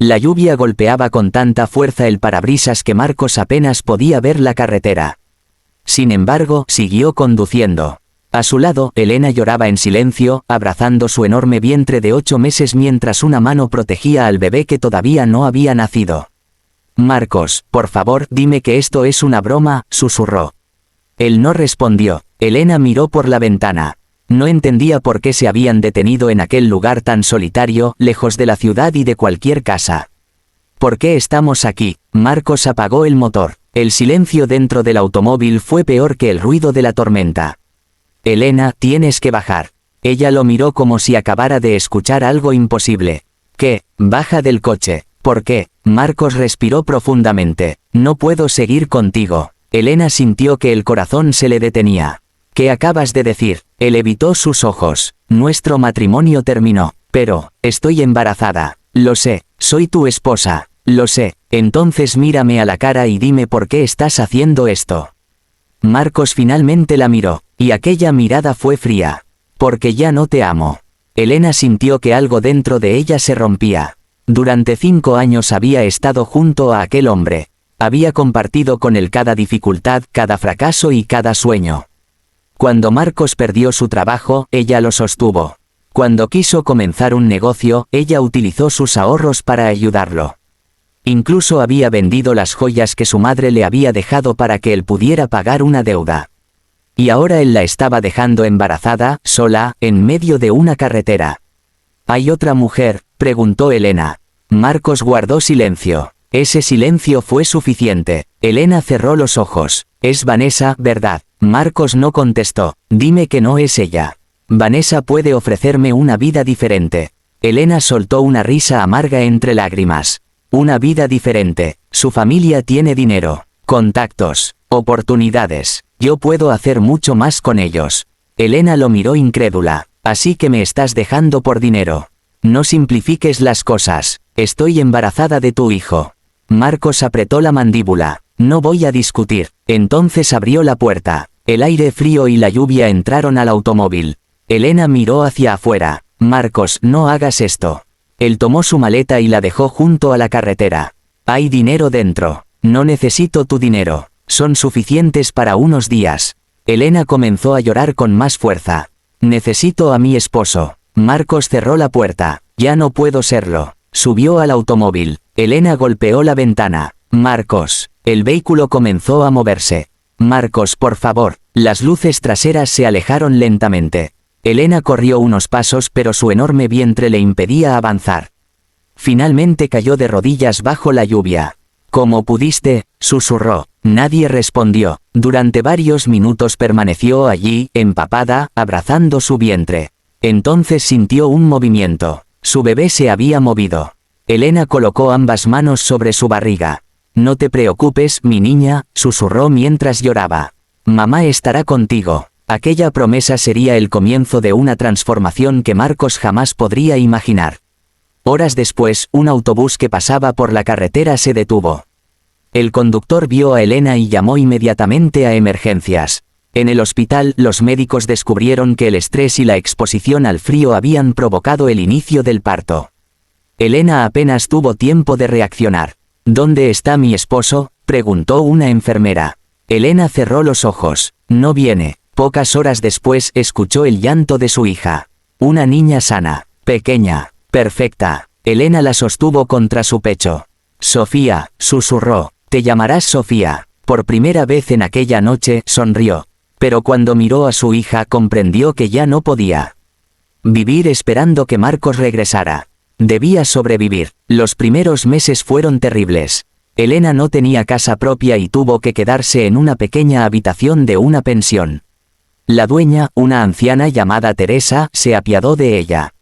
La lluvia golpeaba con tanta fuerza el parabrisas que Marcos apenas podía ver la carretera. Sin embargo, siguió conduciendo. A su lado, Elena lloraba en silencio, abrazando su enorme vientre de 8 meses mientras una mano protegía al bebé que todavía no había nacido. «Marcos, por favor, dime que esto es una broma», susurró. Él no respondió. Elena miró por la ventana. No entendía por qué se habían detenido en aquel lugar tan solitario, lejos de la ciudad y de cualquier casa. «¿Por qué estamos aquí?». Marcos apagó el motor. El silencio dentro del automóvil fue peor que el ruido de la tormenta. «Elena, tienes que bajar». Ella lo miró como si acabara de escuchar algo imposible. «¿Qué? Baja del coche». «¿Por qué?». Marcos respiró profundamente. «No puedo seguir contigo». Elena sintió que el corazón se le detenía. «¿Qué acabas de decir?». Él evitó sus ojos. «Nuestro matrimonio terminó. Pero, estoy embarazada». «Lo sé, soy tu esposa». «Lo sé, entonces mírame a la cara y dime por qué estás haciendo esto». Marcos finalmente la miró, y aquella mirada fue fría. «Porque ya no te amo». Elena sintió que algo dentro de ella se rompía. Durante 5 años había estado junto a aquel hombre. Había compartido con él cada dificultad, cada fracaso y cada sueño. Cuando Marcos perdió su trabajo, ella lo sostuvo. Cuando quiso comenzar un negocio, ella utilizó sus ahorros para ayudarlo. Incluso había vendido las joyas que su madre le había dejado para que él pudiera pagar una deuda. Y ahora él la estaba dejando embarazada, sola, en medio de una carretera. «¿Hay otra mujer?», preguntó Elena. Marcos guardó silencio. Ese silencio fue suficiente. Elena cerró los ojos. «Es Vanessa, ¿verdad?». Marcos no contestó. «Dime que no es ella. Vanessa puede ofrecerme una vida diferente». Elena soltó una risa amarga entre lágrimas. «Una vida diferente. Su familia tiene dinero, contactos, oportunidades. Yo puedo hacer mucho más con ellos». Elena lo miró incrédula. «Así que me estás dejando por dinero. No simplifiques las cosas. Estoy embarazada de tu hijo». Marcos apretó la mandíbula. «No voy a discutir». Entonces abrió la puerta. El aire frío y la lluvia entraron al automóvil. Elena miró hacia afuera. «Marcos, no hagas esto». Él tomó su maleta y la dejó junto a la carretera. «Hay dinero dentro. No necesito tu dinero. Son suficientes para unos días». Elena comenzó a llorar con más fuerza. «Necesito a mi esposo». Marcos cerró la puerta. «Ya no puedo serlo». Subió al automóvil. Elena golpeó la ventana. «Marcos». El vehículo comenzó a moverse. «Marcos, por favor». Las luces traseras se alejaron lentamente. Elena corrió unos pasos pero su enorme vientre le impedía avanzar. Finalmente cayó de rodillas bajo la lluvia. «¿Cómo pudiste?», susurró. Nadie respondió. Durante varios minutos permaneció allí, empapada, abrazando su vientre. Entonces sintió un movimiento. Su bebé se había movido. Elena colocó ambas manos sobre su barriga. «No te preocupes, mi niña», susurró mientras lloraba. «Mamá estará contigo». Aquella promesa sería el comienzo de una transformación que Marcos jamás podría imaginar. Horas después, un autobús que pasaba por la carretera se detuvo. El conductor vio a Elena y llamó inmediatamente a emergencias. En el hospital, los médicos descubrieron que el estrés y la exposición al frío habían provocado el inicio del parto. Elena apenas tuvo tiempo de reaccionar. «¿Dónde está mi esposo?», preguntó una enfermera. Elena cerró los ojos. «No viene». Pocas horas después escuchó el llanto de su hija. Una niña sana, pequeña, perfecta. Elena la sostuvo contra su pecho. «Sofía», susurró. «Te llamarás Sofía». Por primera vez en aquella noche, sonrió. Pero cuando miró a su hija comprendió que ya no podía vivir esperando que Marcos regresara. Debía sobrevivir. Los primeros meses fueron terribles. Elena no tenía casa propia y tuvo que quedarse en una pequeña habitación de una pensión. La dueña, una anciana llamada Teresa, se apiadó de ella.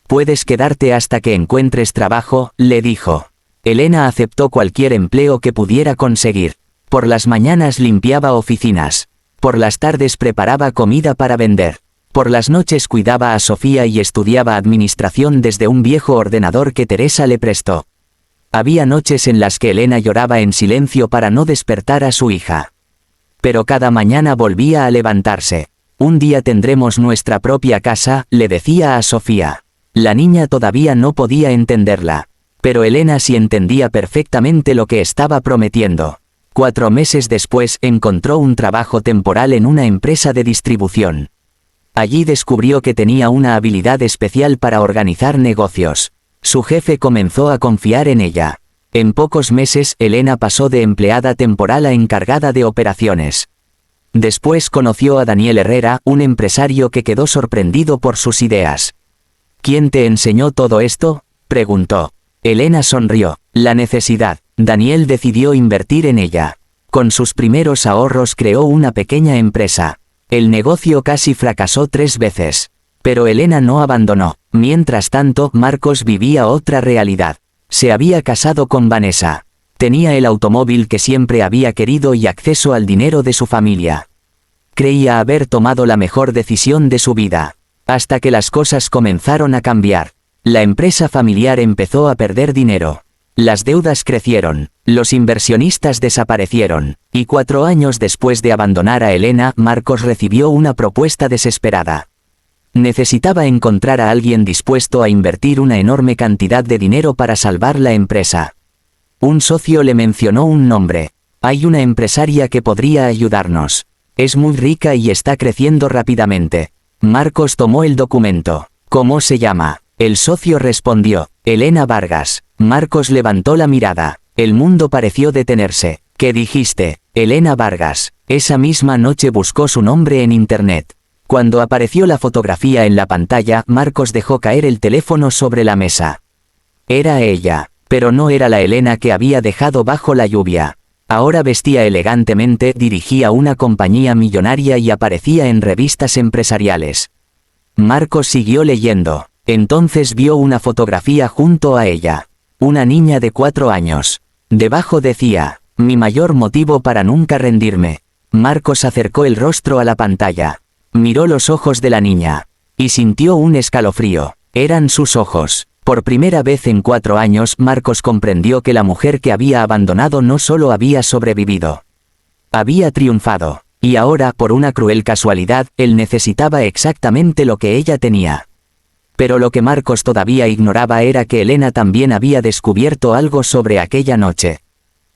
«Puedes quedarte hasta que encuentres trabajo», le dijo. Elena aceptó cualquier empleo que pudiera conseguir. Por las mañanas limpiaba oficinas. Por las tardes preparaba comida para vender. Por las noches cuidaba a Sofía y estudiaba administración desde un viejo ordenador que Teresa le prestó. Había noches en las que Elena lloraba en silencio para no despertar a su hija. Pero cada mañana volvía a levantarse. «Un día tendremos nuestra propia casa», le decía a Sofía. La niña todavía no podía entenderla. Pero Elena sí entendía perfectamente lo que estaba prometiendo. 4 meses después encontró un trabajo temporal en una empresa de distribución. Allí descubrió que tenía una habilidad especial para organizar negocios. Su jefe comenzó a confiar en ella. En pocos meses, Elena pasó de empleada temporal a encargada de operaciones. Después conoció a Daniel Herrera, un empresario que quedó sorprendido por sus ideas. ¿Quién te enseñó todo esto?, preguntó. Elena sonrió. La necesidad. Daniel decidió invertir en ella. Con sus primeros ahorros creó una pequeña empresa. El negocio casi fracasó 3 veces. Pero Elena no abandonó. Mientras tanto, Marcos vivía otra realidad. Se había casado con Vanessa. Tenía el automóvil que siempre había querido y acceso al dinero de su familia. Creía haber tomado la mejor decisión de su vida. Hasta que las cosas comenzaron a cambiar. La empresa familiar empezó a perder dinero. Las deudas crecieron, los inversionistas desaparecieron, y 4 años después de abandonar a Elena, Marcos recibió una propuesta desesperada. Necesitaba encontrar a alguien dispuesto a invertir una enorme cantidad de dinero para salvar la empresa. Un socio le mencionó un nombre. Hay una empresaria que podría ayudarnos. Es muy rica y está creciendo rápidamente. Marcos tomó el documento. ¿Cómo se llama? El socio respondió, Elena Vargas. Marcos levantó la mirada. El mundo pareció detenerse. ¿Qué dijiste? Elena Vargas. Esa misma noche buscó su nombre en internet. Cuando apareció la fotografía en la pantalla, Marcos dejó caer el teléfono sobre la mesa. Era ella, pero no era la Elena que había dejado bajo la lluvia. Ahora vestía elegantemente, dirigía una compañía millonaria y aparecía en revistas empresariales. Marcos siguió leyendo. Entonces vio una fotografía junto a ella. Una niña de 4 años. Debajo decía, mi mayor motivo para nunca rendirme. Marcos acercó el rostro a la pantalla. Miró los ojos de la niña. Y sintió un escalofrío. Eran sus ojos. Por primera vez en 4 años, Marcos comprendió que la mujer que había abandonado no solo había sobrevivido. Había triunfado. Y ahora, por una cruel casualidad, él necesitaba exactamente lo que ella tenía. Pero lo que Marcos todavía ignoraba era que Elena también había descubierto algo sobre aquella noche.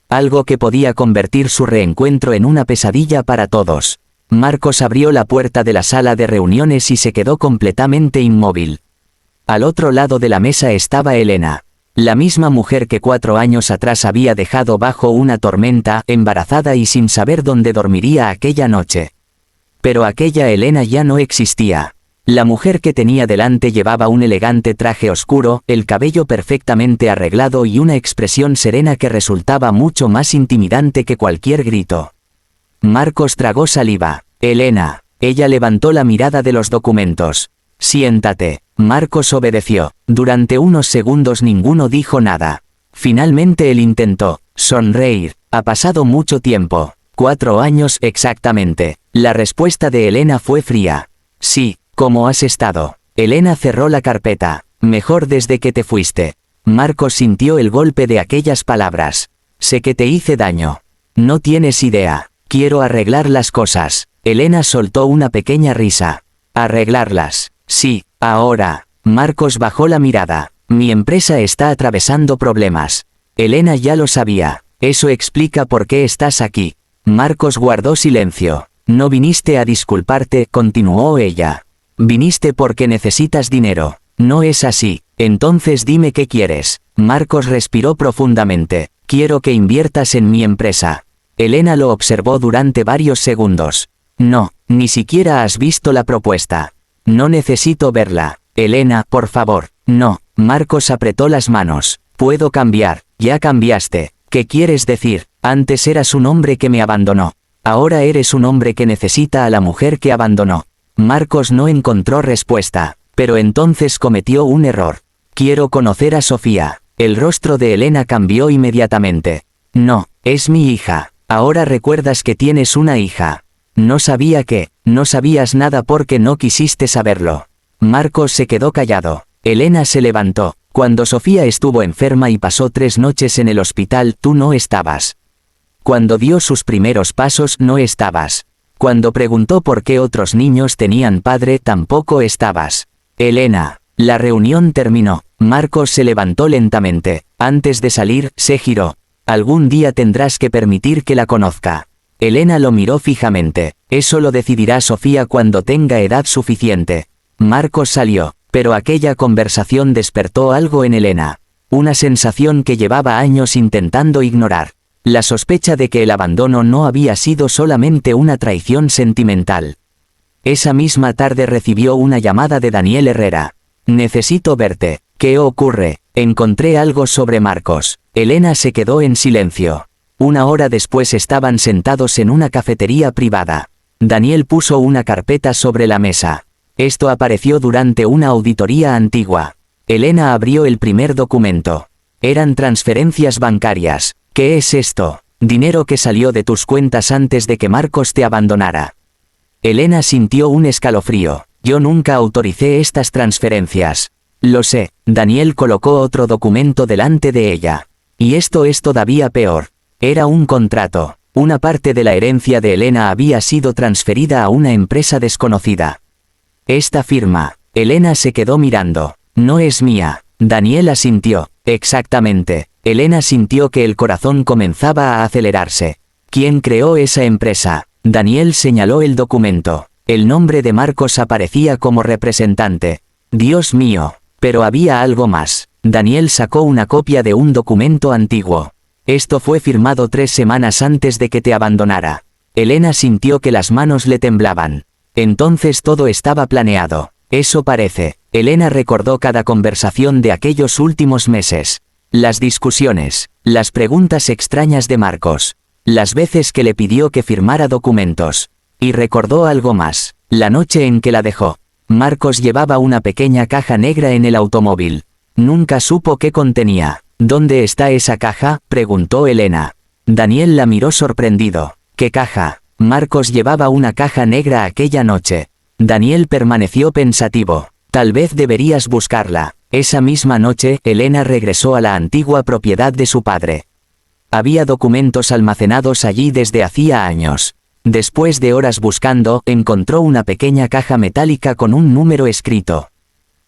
Algo que podía convertir su reencuentro en una pesadilla para todos. Marcos abrió la puerta de la sala de reuniones y se quedó completamente inmóvil. Al otro lado de la mesa estaba Elena. La misma mujer que 4 años atrás había dejado bajo una tormenta, embarazada y sin saber dónde dormiría aquella noche. Pero aquella Elena ya no existía. La mujer que tenía delante llevaba un elegante traje oscuro, el cabello perfectamente arreglado y una expresión serena que resultaba mucho más intimidante que cualquier grito. Marcos tragó saliva. Elena. Ella levantó la mirada de los documentos. Siéntate. Marcos obedeció. Durante unos segundos ninguno dijo nada. Finalmente él intentó sonreír. Ha pasado mucho tiempo. 4 años exactamente. La respuesta de Elena fue fría. Sí. ¿Cómo has estado? Elena cerró la carpeta. Mejor desde que te fuiste. Marcos sintió el golpe de aquellas palabras. Sé que te hice daño. No tienes idea. Quiero arreglar las cosas. Elena soltó una pequeña risa. ¿Arreglarlas? Sí, ahora. Marcos bajó la mirada. Mi empresa está atravesando problemas. Elena ya lo sabía. Eso explica por qué estás aquí. Marcos guardó silencio. No viniste a disculparte, continuó ella. Viniste porque necesitas dinero. No es así. Entonces dime qué quieres. Marcos respiró profundamente. Quiero que inviertas en mi empresa. Elena lo observó durante varios segundos. No, ni siquiera has visto la propuesta. No necesito verla. Elena, por favor. No. Marcos apretó las manos. Puedo cambiar. Ya cambiaste. ¿Qué quieres decir? Antes eras un hombre que me abandonó. Ahora eres un hombre que necesita a la mujer que abandonó. Marcos no encontró respuesta, pero entonces cometió un error. Quiero conocer a Sofía. El rostro de Elena cambió inmediatamente. No, es mi hija. Ahora recuerdas que tienes una hija. No sabía que, no sabías nada porque no quisiste saberlo. Marcos se quedó callado. Elena se levantó. Cuando Sofía estuvo enferma y pasó 3 noches en el hospital, tú no estabas. Cuando dio sus primeros pasos, no estabas. Cuando preguntó por qué otros niños tenían padre, tampoco estabas. Elena. La reunión terminó. Marcos se levantó lentamente. Antes de salir, se giró. Algún día tendrás que permitir que la conozca. Elena lo miró fijamente. Eso lo decidirá Sofía cuando tenga edad suficiente. Marcos salió, pero aquella conversación despertó algo en Elena. Una sensación que llevaba años intentando ignorar. La sospecha de que el abandono no había sido solamente una traición sentimental. Esa misma tarde recibió una llamada de Daniel Herrera. Necesito verte. ¿Qué ocurre? Encontré algo sobre Marcos. Elena se quedó en silencio. Una hora después estaban sentados en una cafetería privada. Daniel puso una carpeta sobre la mesa. Esto apareció durante una auditoría antigua. Elena abrió el primer documento. Eran transferencias bancarias. ¿Qué es esto? Dinero que salió de tus cuentas antes de que Marcos te abandonara. Elena sintió un escalofrío. Yo nunca autoricé estas transferencias. Lo sé. Daniel colocó otro documento delante de ella. Y esto es todavía peor. Era un contrato. Una parte de la herencia de Elena había sido transferida a una empresa desconocida. Esta firma. Elena se quedó mirando. No es mía. Daniel asintió. Exactamente. Elena sintió que el corazón comenzaba a acelerarse. ¿Quién creó esa empresa? Daniel señaló el documento. El nombre de Marcos aparecía como representante. Dios mío. Pero había algo más. Daniel sacó una copia de un documento antiguo. Esto fue firmado 3 semanas antes de que te abandonara. Elena sintió que las manos le temblaban. Entonces todo estaba planeado. Eso parece. Elena recordó cada conversación de aquellos últimos meses. Las discusiones, las preguntas extrañas de Marcos, las veces que le pidió que firmara documentos. Y recordó algo más, la noche en que la dejó. Marcos llevaba una pequeña caja negra en el automóvil. Nunca supo qué contenía. ¿Dónde está esa caja?, preguntó Elena. Daniel la miró sorprendido. ¿Qué caja? Marcos llevaba una caja negra aquella noche. Daniel permaneció pensativo. Tal vez deberías buscarla. Esa misma noche, Elena regresó a la antigua propiedad de su padre. Había documentos almacenados allí desde hacía años. Después de horas buscando, encontró una pequeña caja metálica con un número escrito.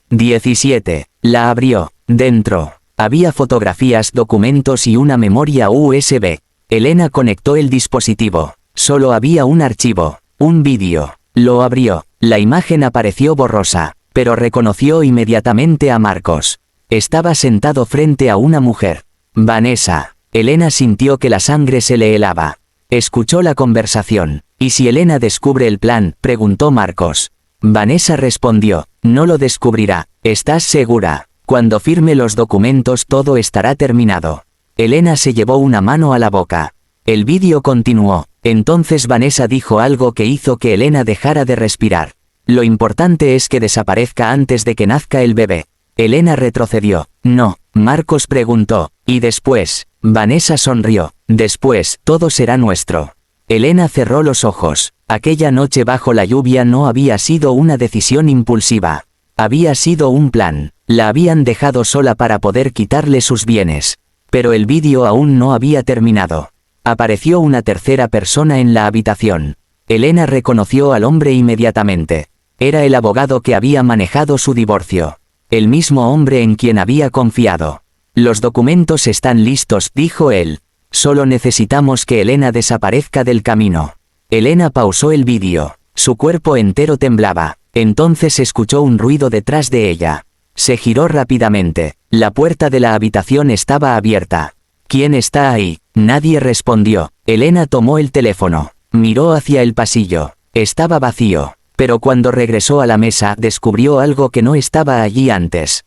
17. La abrió. Dentro había fotografías, documentos y una memoria USB. Elena conectó el dispositivo. Solo había un archivo, un vídeo. Lo abrió. La imagen apareció borrosa, pero reconoció inmediatamente a Marcos. Estaba sentado frente a una mujer. Vanessa. Elena sintió que la sangre se le helaba. Escuchó la conversación. ¿Y si Elena descubre el plan?, preguntó Marcos. Vanessa respondió. No lo descubrirá. ¿Estás segura? Cuando firme los documentos todo estará terminado. Elena se llevó una mano a la boca. El vídeo continuó. Entonces Vanessa dijo algo que hizo que Elena dejara de respirar. Lo importante es que desaparezca antes de que nazca el bebé. Elena retrocedió. No, Marcos preguntó. ¿Y después? Vanessa sonrió. Después, todo será nuestro. Elena cerró los ojos. Aquella noche bajo la lluvia no había sido una decisión impulsiva. Había sido un plan. La habían dejado sola para poder quitarle sus bienes. Pero el vídeo aún no había terminado. Apareció una tercera persona en la habitación. Elena reconoció al hombre inmediatamente. Era el abogado que había manejado su divorcio. El mismo hombre en quien había confiado. Los documentos están listos, dijo él. Solo necesitamos que Elena desaparezca del camino. Elena pausó el vídeo. Su cuerpo entero temblaba. Entonces escuchó un ruido detrás de ella. Se giró rápidamente. La puerta de la habitación estaba abierta. ¿Quién está ahí? Nadie respondió. Elena tomó el teléfono. Miró hacia el pasillo. Estaba vacío. Pero cuando regresó a la mesa descubrió algo que no estaba allí antes.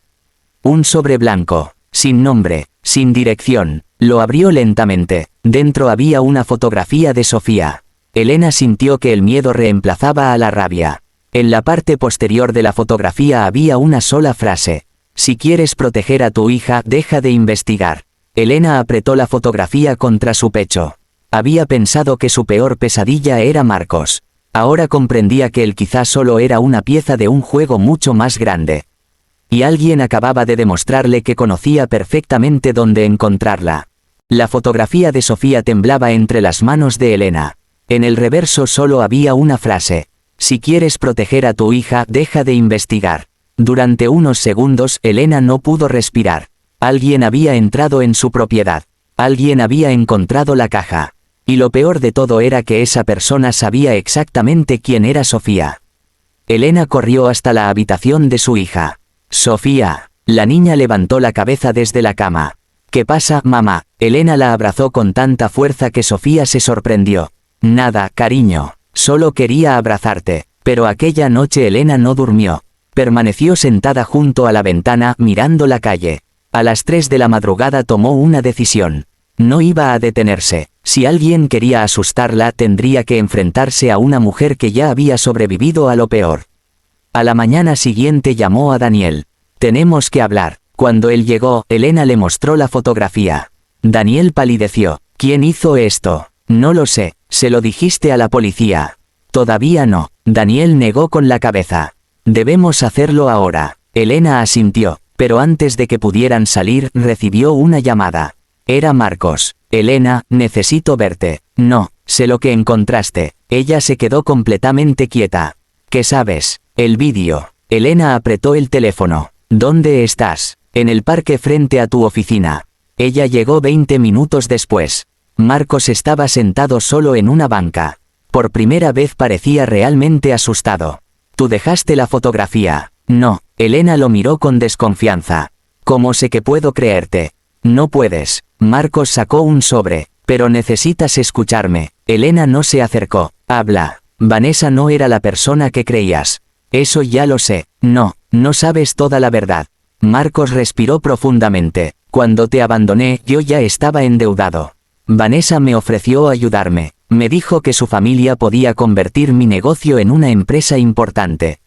Un sobre blanco. Sin nombre. Sin dirección. Lo abrió lentamente. Dentro había una fotografía de Sofía. Elena sintió que el miedo reemplazaba a la rabia. En la parte posterior de la fotografía había una sola frase. Si quieres proteger a tu hija, deja de investigar. Elena apretó la fotografía contra su pecho. Había pensado que su peor pesadilla era Marcos. Ahora comprendía que él quizás solo era una pieza de un juego mucho más grande. Y alguien acababa de demostrarle que conocía perfectamente dónde encontrarla. La fotografía de Sofía temblaba entre las manos de Elena. En el reverso solo había una frase. Si quieres proteger a tu hija, deja de investigar. Durante unos segundos Elena no pudo respirar. Alguien había entrado en su propiedad. Alguien había encontrado la caja. Y lo peor de todo era que esa persona sabía exactamente quién era Sofía. Elena corrió hasta la habitación de su hija. Sofía. La niña levantó la cabeza desde la cama. ¿Qué pasa, mamá? Elena la abrazó con tanta fuerza que Sofía se sorprendió. Nada, cariño. Solo quería abrazarte. Pero aquella noche Elena no durmió. Permaneció sentada junto a la ventana mirando la calle. A las 3 de la madrugada tomó una decisión. No iba a detenerse. Si alguien quería asustarla, tendría que enfrentarse a una mujer que ya había sobrevivido a lo peor. A la mañana siguiente llamó a Daniel. Tenemos que hablar. Cuando él llegó, Elena le mostró la fotografía. Daniel palideció. ¿Quién hizo esto? No lo sé. ¿Se lo dijiste a la policía? Todavía no. Daniel negó con la cabeza. Debemos hacerlo ahora. Elena asintió, pero antes de que pudieran salir, recibió una llamada. Era Marcos. Elena, necesito verte. No, sé lo que encontraste. Ella se quedó completamente quieta. ¿Qué sabes? El vídeo. Elena apretó el teléfono. ¿Dónde estás? En el parque frente a tu oficina. Ella llegó 20 minutos después. Marcos estaba sentado solo en una banca. Por primera vez parecía realmente asustado. ¿Tú dejaste la fotografía? No. Elena lo miró con desconfianza. ¿Cómo sé que puedo creerte? No puedes. Marcos sacó un sobre. Pero necesitas escucharme. Elena no se acercó. Habla. Vanessa no era la persona que creías. Eso ya lo sé. No, no sabes toda la verdad. Marcos respiró profundamente. Cuando te abandoné, yo ya estaba endeudado. Vanessa me ofreció ayudarme. Me dijo que su familia podía convertir mi negocio en una empresa importante.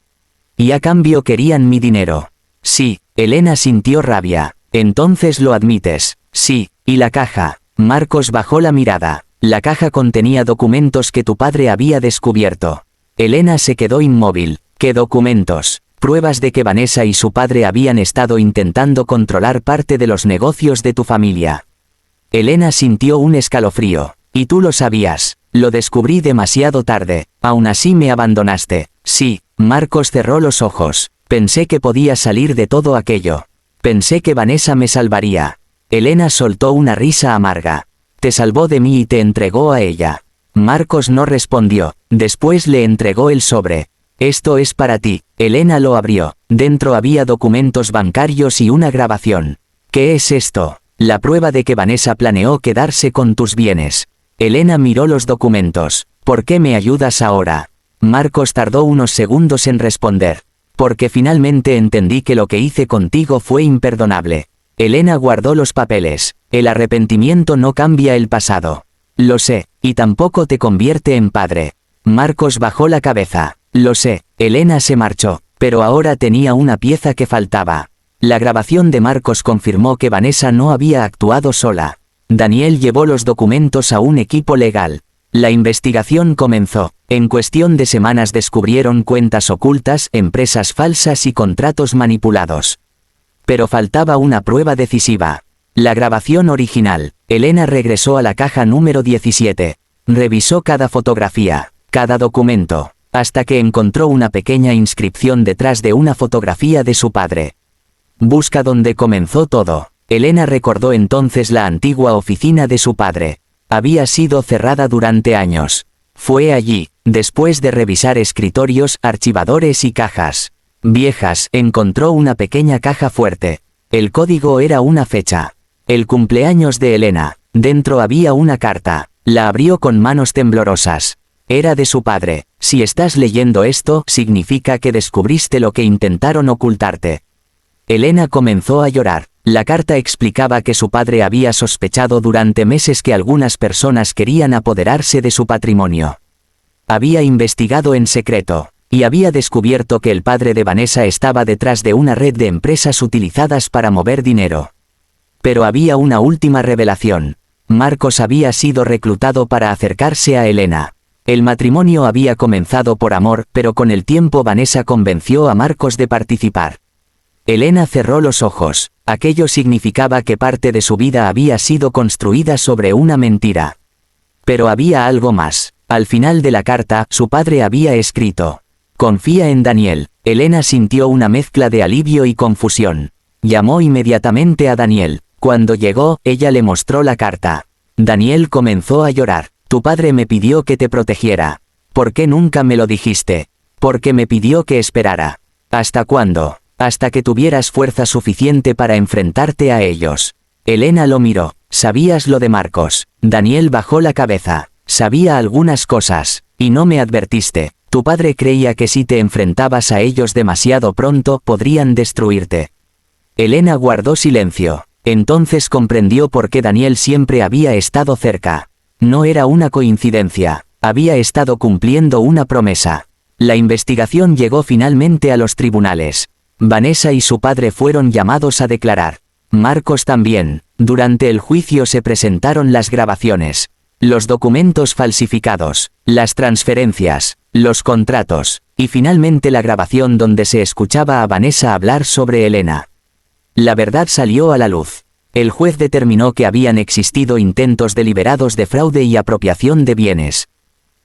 Y a cambio querían mi dinero. Sí, Elena sintió rabia. Entonces lo admites. Sí, y la caja. Marcos bajó la mirada. La caja contenía documentos que tu padre había descubierto. Elena se quedó inmóvil. ¿Qué documentos? Pruebas de que Vanessa y su padre habían estado intentando controlar parte de los negocios de tu familia. Elena sintió un escalofrío. Y tú lo sabías. Lo descubrí demasiado tarde. Aún así me abandonaste. Sí, Marcos cerró los ojos. Pensé que podía salir de todo aquello. Pensé que Vanessa me salvaría. Elena soltó una risa amarga. Te salvó de mí y te entregó a ella. Marcos no respondió. Después le entregó el sobre. Esto es para ti. Elena lo abrió. Dentro había documentos bancarios y una grabación. ¿Qué es esto? La prueba de que Vanessa planeó quedarse con tus bienes. Elena miró los documentos. ¿Por qué me ayudas ahora? Marcos tardó unos segundos en responder. Porque finalmente entendí que lo que hice contigo fue imperdonable. Elena guardó los papeles. El arrepentimiento no cambia el pasado. Lo sé, y tampoco te convierte en padre. Marcos bajó la cabeza. Lo sé. Elena se marchó, pero ahora tenía una pieza que faltaba. La grabación de Marcos confirmó que Vanessa no había actuado sola. Daniel llevó los documentos a un equipo legal. La investigación comenzó. En cuestión de semanas descubrieron cuentas ocultas, empresas falsas y contratos manipulados. Pero faltaba una prueba decisiva. La grabación original. Elena regresó a la caja número 17. Revisó cada fotografía, cada documento, hasta que encontró una pequeña inscripción detrás de una fotografía de su padre. Busca donde comenzó todo. Elena recordó entonces la antigua oficina de su padre. Había sido cerrada durante años. Fue allí, después de revisar escritorios, archivadores y cajas viejas, encontró una pequeña caja fuerte. El código era una fecha. El cumpleaños de Elena. Dentro había una carta. La abrió con manos temblorosas. Era de su padre. Si estás leyendo esto, significa que descubriste lo que intentaron ocultarte. Elena comenzó a llorar. La carta explicaba que su padre había sospechado durante meses que algunas personas querían apoderarse de su patrimonio. Había investigado en secreto, y había descubierto que el padre de Vanessa estaba detrás de una red de empresas utilizadas para mover dinero. Pero había una última revelación. Marcos había sido reclutado para acercarse a Elena. El matrimonio había comenzado por amor, pero con el tiempo Vanessa convenció a Marcos de participar. Elena cerró los ojos. Aquello significaba que parte de su vida había sido construida sobre una mentira. Pero había algo más. Al final de la carta, su padre había escrito: confía en Daniel. Elena sintió una mezcla de alivio y confusión. Llamó inmediatamente a Daniel. Cuando llegó, ella le mostró la carta. Daniel comenzó a llorar. Tu padre me pidió que te protegiera. ¿Por qué nunca me lo dijiste? Porque me pidió que esperara. ¿Hasta cuándo? Hasta que tuvieras fuerza suficiente para enfrentarte a ellos. Elena lo miró. ¿Sabías lo de Marcos? Daniel bajó la cabeza. Sabía algunas cosas, y no me advertiste. Tu padre creía que si te enfrentabas a ellos demasiado pronto podrían destruirte. Elena guardó silencio. Entonces comprendió por qué Daniel siempre había estado cerca. No era una coincidencia, había estado cumpliendo una promesa. La investigación llegó finalmente a los tribunales. Vanessa y su padre fueron llamados a declarar. Marcos también. Durante el juicio se presentaron las grabaciones, los documentos falsificados, las transferencias, los contratos, y finalmente la grabación donde se escuchaba a Vanessa hablar sobre Elena. La verdad salió a la luz. El juez determinó que habían existido intentos deliberados de fraude y apropiación de bienes.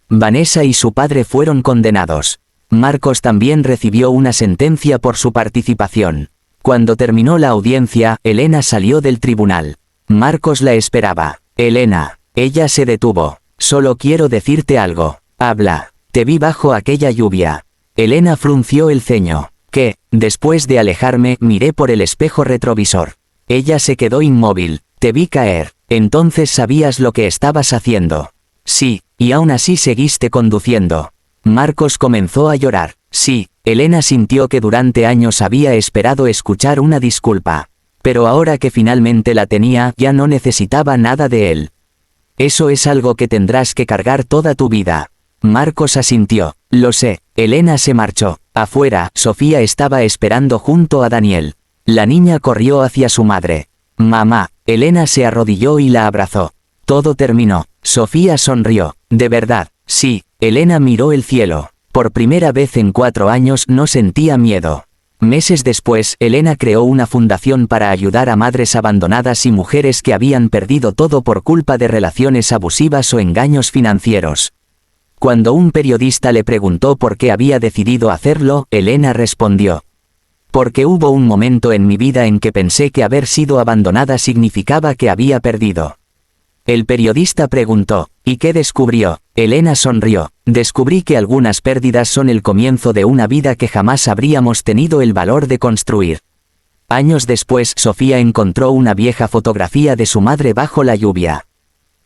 Vanessa y su padre fueron condenados. Marcos también recibió una sentencia por su participación. Cuando terminó la audiencia, Elena salió del tribunal. Marcos la esperaba. Elena. Ella se detuvo. Solo quiero decirte algo. Habla. Te vi bajo aquella lluvia. Elena frunció el ceño. Que, después de alejarme, miré por el espejo retrovisor. Ella se quedó inmóvil. Te vi caer. Entonces sabías lo que estabas haciendo. Sí, y aún así seguiste conduciendo. Marcos comenzó a llorar. Sí, Elena sintió que durante años había esperado escuchar una disculpa. Pero ahora que finalmente la tenía, ya no necesitaba nada de él. Eso es algo que tendrás que cargar toda tu vida. Marcos asintió. Lo sé. Elena se marchó. Afuera, Sofía estaba esperando junto a Daniel. La niña corrió hacia su madre. Mamá. Elena se arrodilló y la abrazó. Todo terminó. Sofía sonrió. De verdad. Sí. Elena miró el cielo. Por primera vez en 4 años no sentía miedo. Meses después, Elena creó una fundación para ayudar a madres abandonadas y mujeres que habían perdido todo por culpa de relaciones abusivas o engaños financieros. Cuando un periodista le preguntó por qué había decidido hacerlo, Elena respondió: porque hubo un momento en mi vida en que pensé que haber sido abandonada significaba que había perdido. El periodista preguntó: ¿y qué descubrió? Elena sonrió: descubrí que algunas pérdidas son el comienzo de una vida que jamás habríamos tenido el valor de construir. Años después, Sofía encontró una vieja fotografía de su madre bajo la lluvia.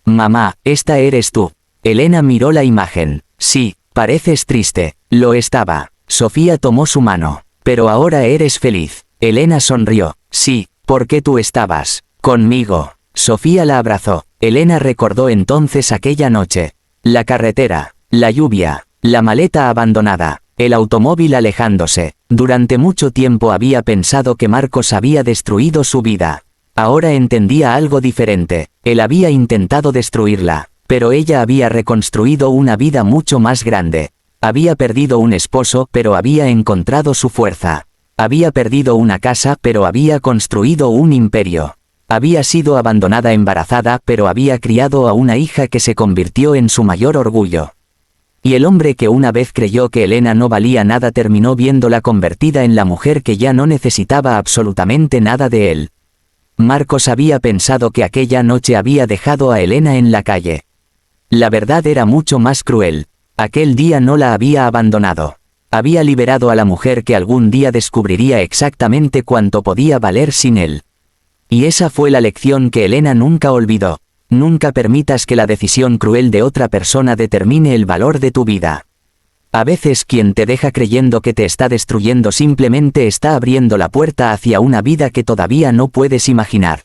Mamá, esta eres tú. Elena miró la imagen. Sí, pareces triste. Lo estaba. Sofía tomó su mano. Pero ahora eres feliz. Elena sonrió. Sí, porque tú estabas conmigo. Sofía la abrazó. Elena recordó entonces aquella noche. La carretera, la lluvia, la maleta abandonada, el automóvil alejándose. Durante mucho tiempo había pensado que Marcos había destruido su vida. Ahora entendía algo diferente. Él había intentado destruirla, pero ella había reconstruido una vida mucho más grande. Había perdido un esposo, pero había encontrado su fuerza. Había perdido una casa, pero había construido un imperio. Había sido abandonada embarazada, pero había criado a una hija que se convirtió en su mayor orgullo. Y el hombre que una vez creyó que Elena no valía nada terminó viéndola convertida en la mujer que ya no necesitaba absolutamente nada de él. Marcos había pensado que aquella noche había dejado a Elena en la calle. La verdad era mucho más cruel. Aquel día no la había abandonado. Había liberado a la mujer que algún día descubriría exactamente cuánto podía valer sin él. Y esa fue la lección que Elena nunca olvidó. Nunca permitas que la decisión cruel de otra persona determine el valor de tu vida. A veces quien te deja creyendo que te está destruyendo simplemente está abriendo la puerta hacia una vida que todavía no puedes imaginar.